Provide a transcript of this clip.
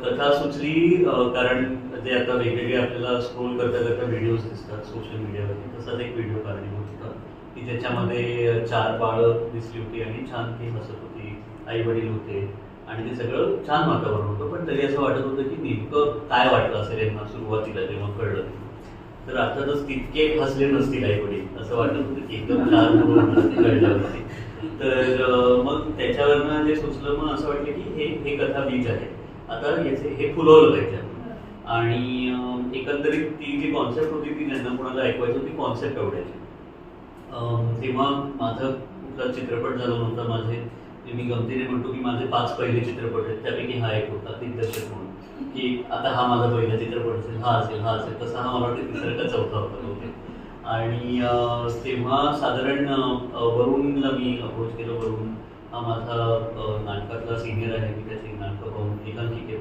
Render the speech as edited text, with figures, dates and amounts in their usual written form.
कथा सुचली कारण जे आता वेगवेगळे आपल्याला स्क्रोल करता करता व्हिडिओज दिसतात सोशल मीडियावरती, तसाच एक व्हिडिओ काढलेला होता की ज्याच्यामध्ये 4 बाळं दिसली होती आणि छान ती हसत होती, आई वडील होते आणि ते सगळं छान वातावरण होतं. पण तरी असं वाटत होतं की नेमकं काय वाटलं असेल यांना सुरुवातीला जेव्हा कळलं. तर अर्थातच तितके हसले नसतील आई वडील, असं वाटत होतं की एकदम छान कळल्यावरती. तर मग त्याच्यावरनं जे सुचलं, मग असं वाटलं की हे कथा बीज आहे, आता याचे हे फुलवलं पाहिजे. आणि एकंदरीत ती जी कॉन्सेप्ट होती ती ज्यांना कोणाला ऐकवायची होती कॉन्सेप्ट आवडायची. तेव्हा माझा कुठला चित्रपट झाला नव्हता. माझे मी गमतीने म्हणतो की माझे 5 पहिले चित्रपट आहेत, त्यापैकी हा एक होता दिग्दर्शक म्हणून, की आता हा माझा पहिला चित्रपट असेल, हा असेल, हा असेल, तसा हा मला वाटतं तिसरा का चौथा होता बहुतेक. आणि तेव्हा साधारण वरुणला मी अप्रोच केलं. वरुण हा माझा नाटकातला सिनियर आहे, मी त्याची नाटकं पाहून एकांकिके